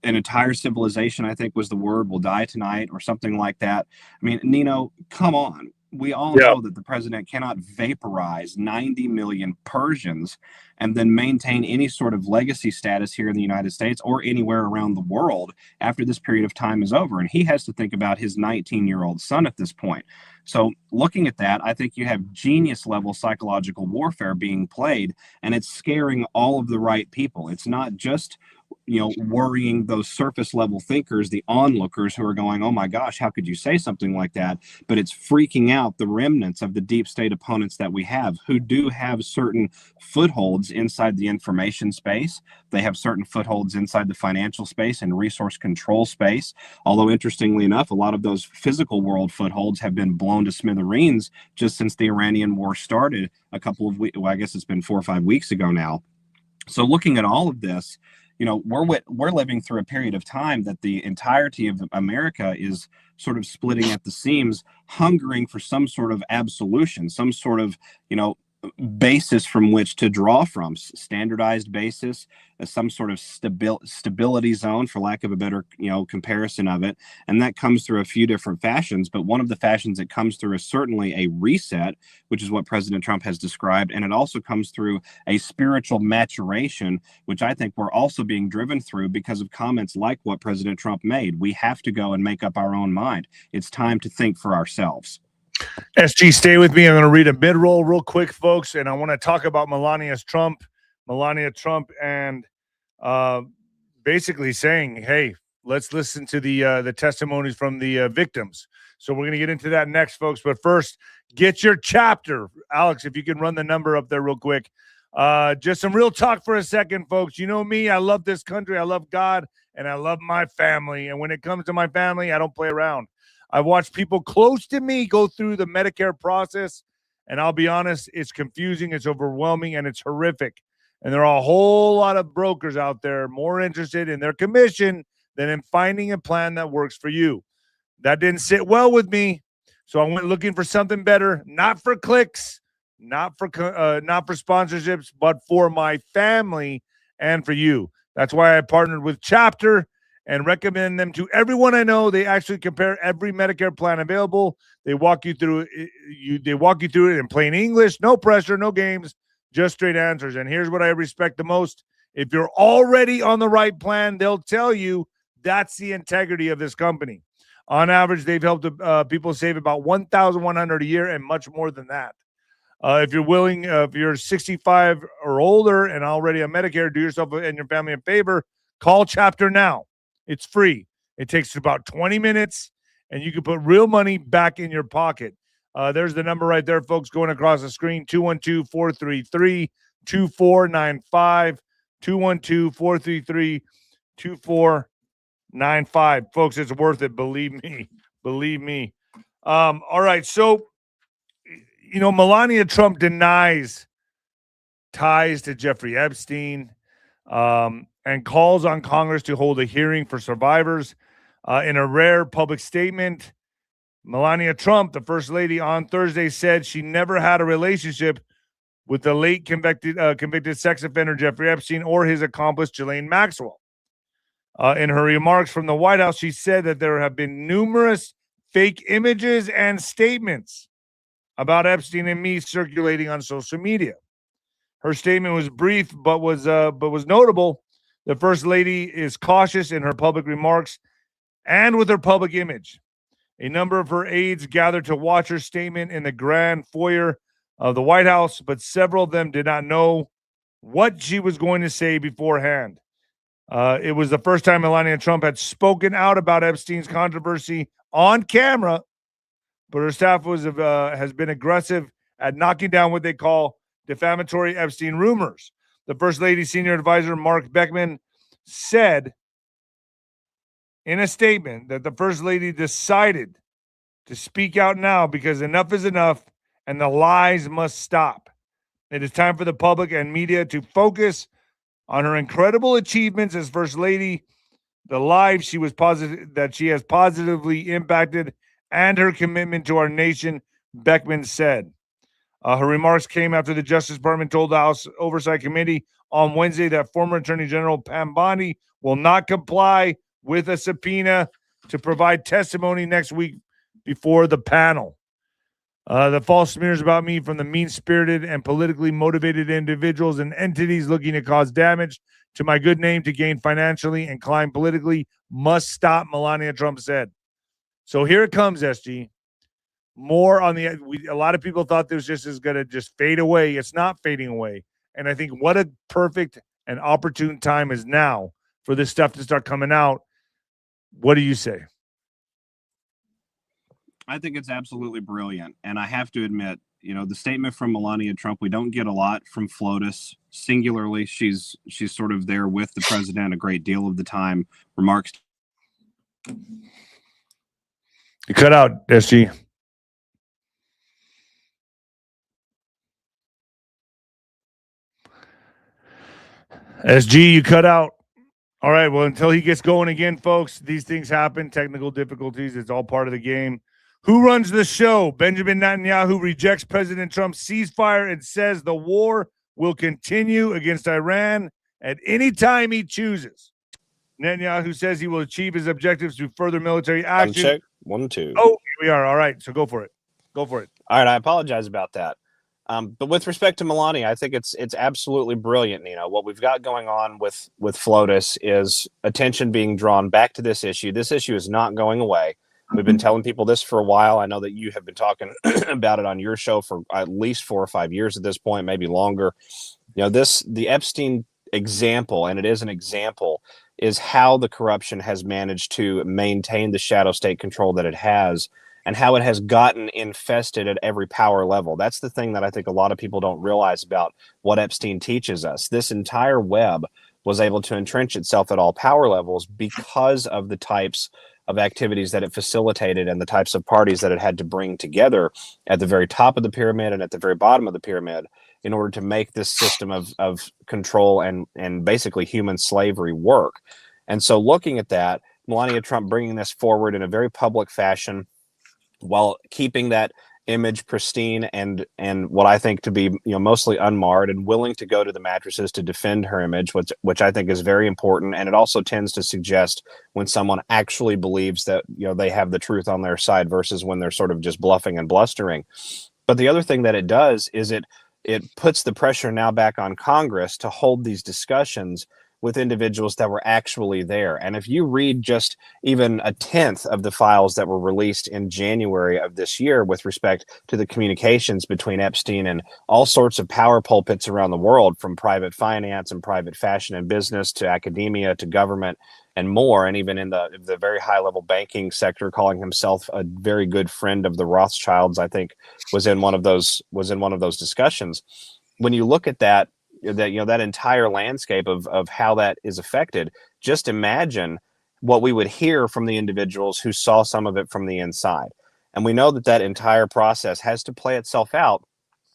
Speaker 2: entire civilization, I think was the word, will die tonight, or something like that. I mean, Nino, come on. We all know that the president cannot vaporize 90 million Persians and then maintain any sort of legacy status here in the United States or anywhere around the world after this period of time is over. And he has to think about his 19-year-old son at this point. So looking at that, I think you have genius level psychological warfare being played, and it's scaring all of the right people. It's not just worrying those surface level thinkers, the onlookers who are going, oh my gosh, how could you say something like that? But it's freaking out the remnants of the deep state opponents that we have, who do have certain footholds inside the information space. They have certain footholds inside the financial space and resource control space. Although interestingly enough, a lot of those physical world footholds have been blown to smithereens just since the Iranian war started a couple of weeks, well, I guess it's been 4 or 5 weeks ago now. So looking at all of this, we're living through a period of time that the entirety of America is sort of splitting at the seams, hungering for some sort of absolution, some sort of, basis from which to draw from, standardized basis, some sort of stability zone, for lack of a better comparison of it. And that comes through a few different fashions, but one of the fashions it comes through is certainly a reset, which is what President Trump has described. And it also comes through a spiritual maturation, which I think we're also being driven through because of comments like what President Trump made. We have to go and make up our own mind. It's time to think for ourselves.
Speaker 1: SG, stay with me. I'm going to read a mid-roll real quick, folks, and I want to talk about Melania Trump, and basically saying, hey, let's listen to the testimonies from the victims. So we're going to get into that next, folks. But first, get your chapter. Alex, if you can run the number up there real quick. Just some real talk for a second, folks. You know me. I love this country. I love God, and I love my family. And when it comes to my family, I don't play around. I've watched people close to me go through the Medicare process, and I'll be honest, it's confusing, it's overwhelming, and it's horrific. And there are a whole lot of brokers out there more interested in their commission than in finding a plan that works for you. That didn't sit well with me, so I went looking for something better, not for clicks, not for sponsorships, but for my family and for you. That's why I partnered with Chapter and recommend them to everyone I know. They actually compare every Medicare plan available. They walk you through it. They walk you through it in plain English, no pressure, no games, just straight answers. And here's what I respect the most: if you're already on the right plan, they'll tell you that's the integrity of this company. On average, they've helped people save about $1,100 a year, and much more than that. If you're willing, if you're 65 or older and already on Medicare, do yourself and your family a favor. Call Chapter now. It's free. It takes about 20 minutes, and you can put real money back in your pocket. There's the number right there, folks, going across the screen, 212-433-2495, 212-433-2495. Folks, it's worth it. Believe me. Believe me. All right. So, Melania Trump denies ties to Jeffrey Epstein and calls on Congress to hold a hearing for survivors. In a rare public statement, Melania Trump, the First Lady, on Thursday said she never had a relationship with the late convicted sex offender Jeffrey Epstein or his accomplice Ghislaine Maxwell. In her remarks from the White House, she said that there have been numerous fake images and statements about Epstein and me circulating on social media. Her statement was brief, but was notable. The First Lady is cautious in her public remarks and with her public image. A number of her aides gathered to watch her statement in the grand foyer of the White House, but several of them did not know what she was going to say beforehand. It was the first time Melania Trump had spoken out about Epstein's controversy on camera, but her staff has been aggressive at knocking down what they call defamatory Epstein rumors. The First Lady senior advisor, Mark Beckman, said in a statement that the First Lady decided to speak out now because enough is enough and the lies must stop. It is time for the public and media to focus on her incredible achievements as First Lady, the lives she has positively impacted, and her commitment to our nation, Beckman said. Her remarks came after the Justice Department told the House Oversight Committee on Wednesday that former Attorney General Pam Bondi will not comply with a subpoena to provide testimony next week before the panel. The false smears about me from the mean-spirited and politically motivated individuals and entities looking to cause damage to my good name to gain financially and climb politically must stop, Melania Trump said. So here it comes, SG. More on a lot of people thought this is going to just fade away. It's not fading away. And I think what a perfect and opportune time is now for this stuff to start coming out. What do you say?
Speaker 2: I think it's absolutely brilliant. And I have to admit, the statement from Melania Trump, we don't get a lot from FLOTUS. Singularly, she's sort of there with the president a great deal of the time. Remarks.
Speaker 1: You cut out, SG. SG, you cut out. All right, well, until he gets going again, folks, these things happen, technical difficulties. It's all part of the game. Who runs the show? Benjamin Netanyahu rejects President Trump's ceasefire and says the war will continue against Iran at any time he chooses. Netanyahu says he will achieve his objectives through further military action.
Speaker 3: Check. 1, 2.
Speaker 1: Oh, here we are. All right, so go for it. Go for it.
Speaker 3: All right, I apologize about that. But with respect to Melania, I think it's absolutely brilliant, Nino. What we've got going on with FLOTUS is attention being drawn back to this issue. This issue is not going away. We've been telling people this for a while. I know that you have been talking about it on your show for at least 4 or 5 years at this point, maybe longer. The Epstein example, and it is an example, is how the corruption has managed to maintain the shadow state control that it has, and how it has gotten infested at every power level. That's the thing that I think a lot of people don't realize about what Epstein teaches us. This entire web was able to entrench itself at all power levels because of the types of activities that it facilitated and the types of parties that it had to bring together at the very top of the pyramid and at the very bottom of the pyramid in order to make this system of control and basically human slavery work. And so looking at that, Melania Trump bringing this forward in a very public fashion while keeping that image pristine and what I think to be mostly unmarred, and willing to go to the mattresses to defend her image, which I think is very important. And it also tends to suggest when someone actually believes that they have the truth on their side versus when they're sort of just bluffing and blustering. But the other thing that it does is it puts the pressure now back on Congress to hold these discussions with individuals that were actually there. And if you read just even a tenth of the files that were released in January of this year with respect to the communications between Epstein and all sorts of power pulpits around the world, from private finance and private fashion and business to academia to government, and more, and even in the very high level banking sector, calling himself a very good friend of the Rothschilds, I think was in one of those discussions. When you look at that entire landscape of how that is affected, just imagine what we would hear from the individuals who saw some of it from the inside. And we know that entire process has to play itself out.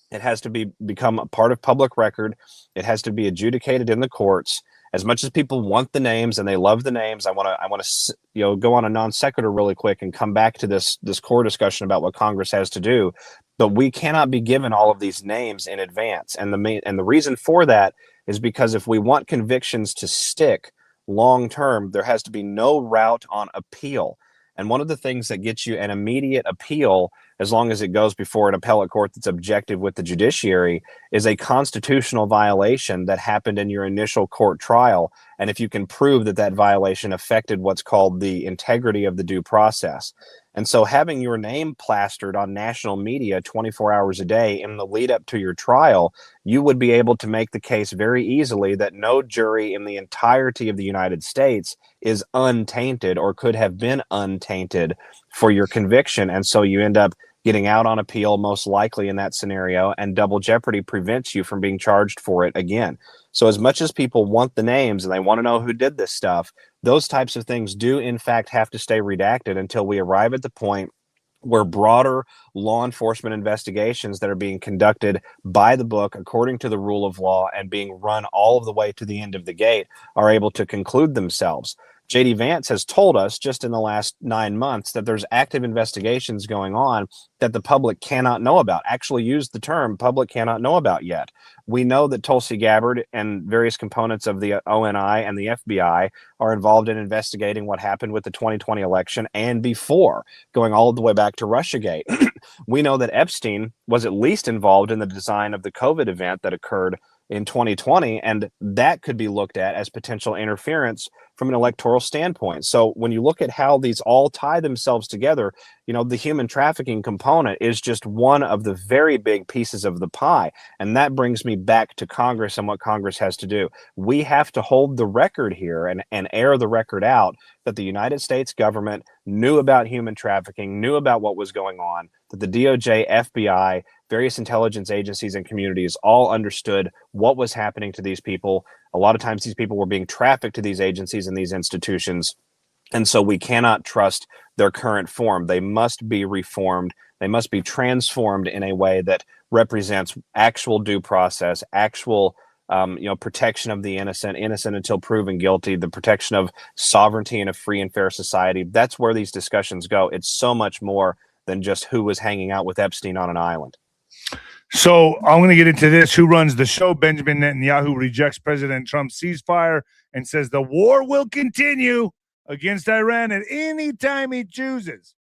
Speaker 3: It has to become a part of public record. It has to be adjudicated in the courts. As much as people want the names and they love the names, I want to go on a non sequitur really quick and come back to this core discussion about what Congress has to do. But we cannot be given all of these names in advance, and the reason for that is because if we want convictions to stick long term, there has to be no route on appeal. And one of the things that gets you an immediate appeal, as long as it goes before an appellate court that's objective with the judiciary, is a constitutional violation that happened in your initial court trial. And if you can prove that violation affected what's called the integrity of the due process. And so having your name plastered on national media 24 hours a day in the lead up to your trial, you would be able to make the case very easily that no jury in the entirety of the United States is untainted or could have been untainted for your conviction. And so you end up getting out on appeal, most likely in that scenario, and double jeopardy prevents you from being charged for it again. So as much as people want the names and they want to know who did this stuff, those types of things do in fact have to stay redacted until we arrive at the point where broader law enforcement investigations that are being conducted by the book according to the rule of law and being run all of the way to the end of the gate are able to conclude themselves. J.D. Vance has told us just in the last 9 months that there's active investigations going on that the public cannot know about. Actually used the term public cannot know about yet. We know that Tulsi Gabbard and various components of the ONI and the FBI are involved in investigating what happened with the 2020 election and before, going all the way back to Russiagate. We know that Epstein was at least involved in the design of the COVID event that occurred in 2020, and that could be looked at as potential interference from an electoral standpoint. So when you look at how these all tie themselves together, the human trafficking component is just one of the very big pieces of the pie. And that brings me back to Congress and what Congress has to do. We have to hold the record here and air the record out that the United States government knew about human trafficking, knew about what was going on, that the DOJ, FBI, various intelligence agencies and communities all understood what was happening to these people. A lot of times these people were being trafficked to these agencies and these institutions. And so we cannot trust their current form. They must be reformed. They must be transformed in a way that represents actual due process, actual protection of the innocent until proven guilty, the protection of sovereignty in a free and fair society. That's where these discussions go. It's so much more than just who was hanging out with Epstein on an island.
Speaker 1: So I'm going to get into this. Who runs the show? Benjamin Netanyahu rejects President Trump's ceasefire and says the war will continue against Iran at any time he chooses.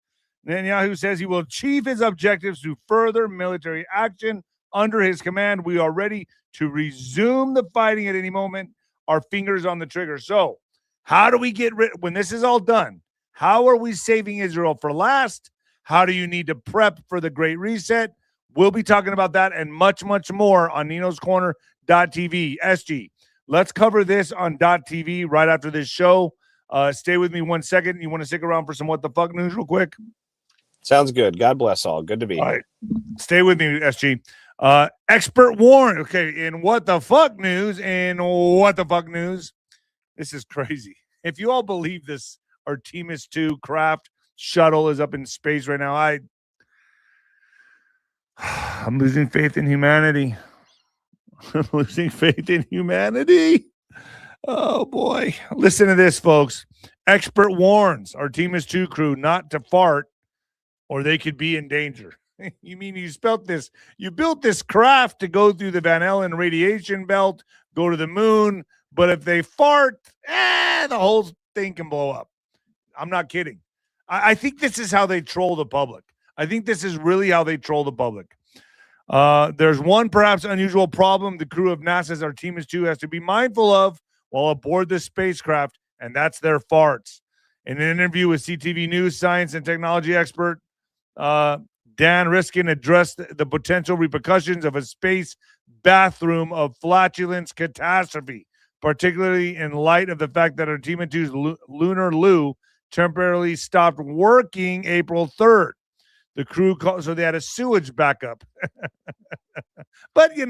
Speaker 1: Netanyahu says he will achieve his objectives through further military action under his command. We are ready to resume the fighting at any moment. Our fingers on the trigger. So how do we get rid when this is all done? How are we saving Israel for last? How do you need to prep for the Great Reset? We'll be talking about that and much, much more on Nino's Corner.tv. SG, let's cover this on .tv right after this show. Stay with me 1 second. You want to stick around for some What the Fuck news real quick?
Speaker 3: Sounds good. God bless all. Good to be here.
Speaker 1: All right. Stay with me, SG. Expert warn. Okay, in What the Fuck news, this is crazy. If you all believe this, Artemis 2 craft shuttle is up in space right now. I'm losing faith in humanity. I'm losing faith in humanity. Oh, boy. Listen to this, folks. Expert warns Artemis 2 crew not to fart or they could be in danger. You mean you built this craft to go through the Van Allen radiation belt, go to the moon, but if they fart, the whole thing can blow up. I'm not kidding. I think this is how they troll the public. I think this is really how they troll the public. There's one perhaps unusual problem the crew of NASA's Artemis 2 has to be mindful of while aboard the spacecraft, and that's their farts. In an interview with CTV News science and technology expert Dan Riskin addressed the potential repercussions of a space bathroom of flatulence catastrophe, particularly in light of the fact that our Team of Two's Lunar Lou temporarily stopped working April 3rd. The crew called, so they had a sewage backup. But they're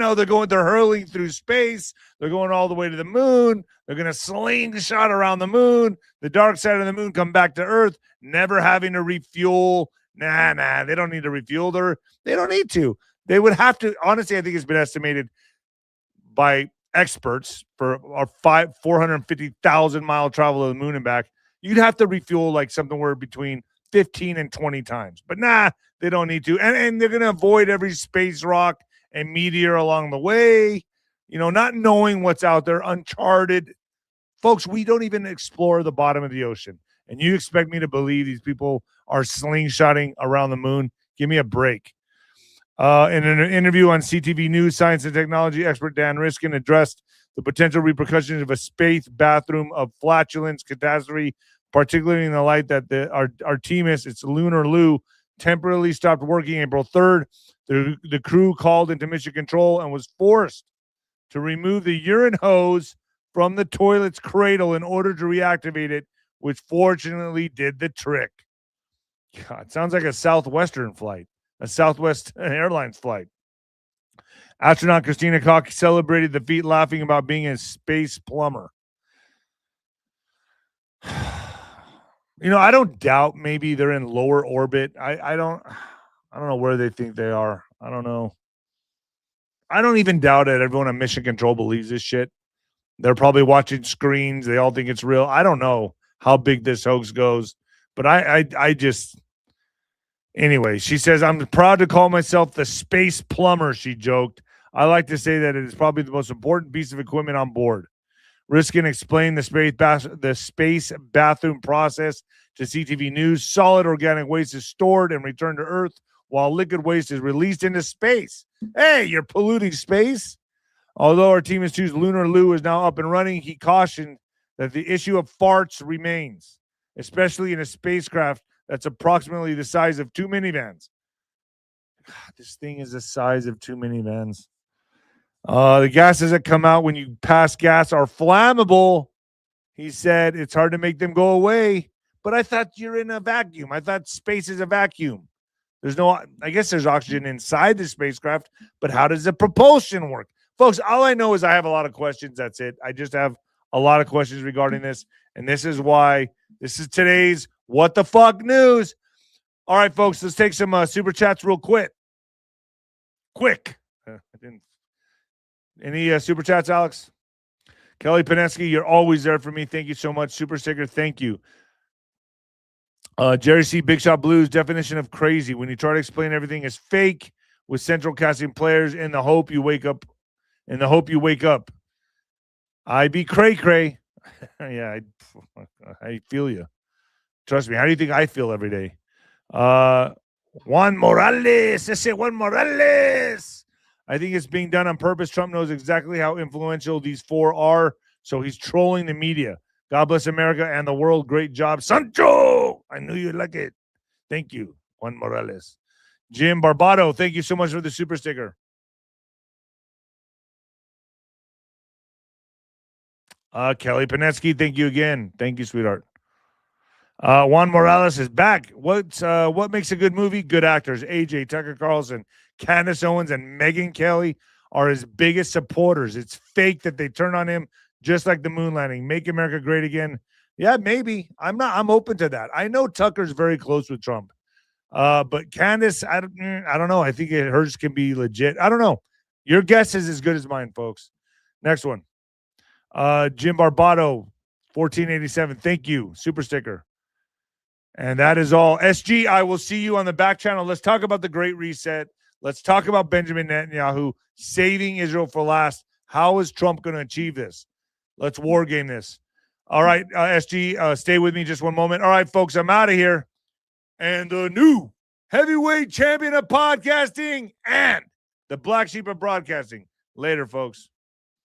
Speaker 1: hurling through space. They're going all the way to the moon. They're going to slingshot around the moon. The dark side of the moon come back to Earth, never having to refuel. Nah, they don't need to refuel. They don't need to. They would have to. Honestly, I think it's been estimated by experts for our 450,000 mile travel to the moon and back. You'd have to refuel like something where between 15 and 20 times. But they don't need to. And they're going to avoid every space rock and meteor along the way, not knowing what's out there, uncharted. Folks, we don't even explore the bottom of the ocean. And you expect me to believe these people are slingshotting around the moon? Give me a break. In an interview on CTV News, science and technology expert Dan Riskin addressed the potential repercussions of a space bathroom of flatulence catastrophe, particularly in the light that our team it's Lunar Lou, temporarily stopped working April 3rd. The crew called into mission control and was forced to remove the urine hose from the toilet's cradle in order to reactivate it, which fortunately did the trick. God, sounds like a Southwestern flight, a Southwest Airlines flight. Astronaut Christina Koch celebrated the feat, laughing about being a space plumber. I don't doubt maybe they're in lower orbit. I don't know where they think they are. I don't know. I don't even doubt it. Everyone on mission control believes this shit. They're probably watching screens. They all think it's real. I don't know how big this hoax goes, but I just. Anyway, she says, I'm proud to call myself the space plumber, she joked. I like to say that it is probably the most important piece of equipment on board. Riskin explained the space bathroom process to CTV News. Solid organic waste is stored and returned to Earth, while liquid waste is released into space. Hey, you're polluting space. Although our Team of Two's Lunar Lou is now up and running, he cautioned that the issue of farts remains, especially in a spacecraft that's approximately the size of 2 minivans. God, this thing is the size of 2 minivans. The gases that come out when you pass gas are flammable. He said it's hard to make them go away. But I thought you're in a vacuum. I thought space is a vacuum. I guess there's oxygen inside the spacecraft, but how does the propulsion work? Folks, all I know is I have a lot of questions. That's it. I just have a lot of questions regarding this. And this is why this is today's What the Fuck News. All right, folks, let's take some super chats real quick. Any super chats, Alex? Kelly Paneski, you're always there for me. Thank you so much. Super sticker, thank you. Jerry C. Big Shot Blues, definition of crazy. When you try to explain everything is fake with central casting players in the hope you wake up. I be cray. Yeah, I feel you. Trust me. How do you think I feel every day? Juan Morales. Ese Juan Morales. I think it's being done on purpose. Trump knows exactly how influential these four are, so he's trolling the media. God bless America and the world. Great job, Sancho. I knew you'd like it. Thank you, Juan Morales. Jim Barbado, thank you so much for the super sticker. Kelly Panetsky, thank you again. Thank you, sweetheart. Juan Morales is back. What makes a good movie? Good actors. AJ, Tucker Carlson, Candace Owens, and Megyn Kelly are his biggest supporters. It's fake that they turn on him, just like the moon landing. Make America great again. Yeah, maybe. I'm open to that. I know Tucker's very close with Trump. But Candace, I don't know. I think hers can be legit. I don't know. Your guess is as good as mine, folks. Next one. Jim Barbado, 1487. Thank you. Super sticker. And that is all. SG, I will see you on the back channel. Let's talk about the Great Reset. Let's talk about Benjamin Netanyahu saving Israel for last. How is Trump going to achieve this? Let's war game this. All right, SG, stay with me just one moment. All right, folks, I'm out of here. And the new heavyweight champion of podcasting and the black sheep of broadcasting. Later, folks.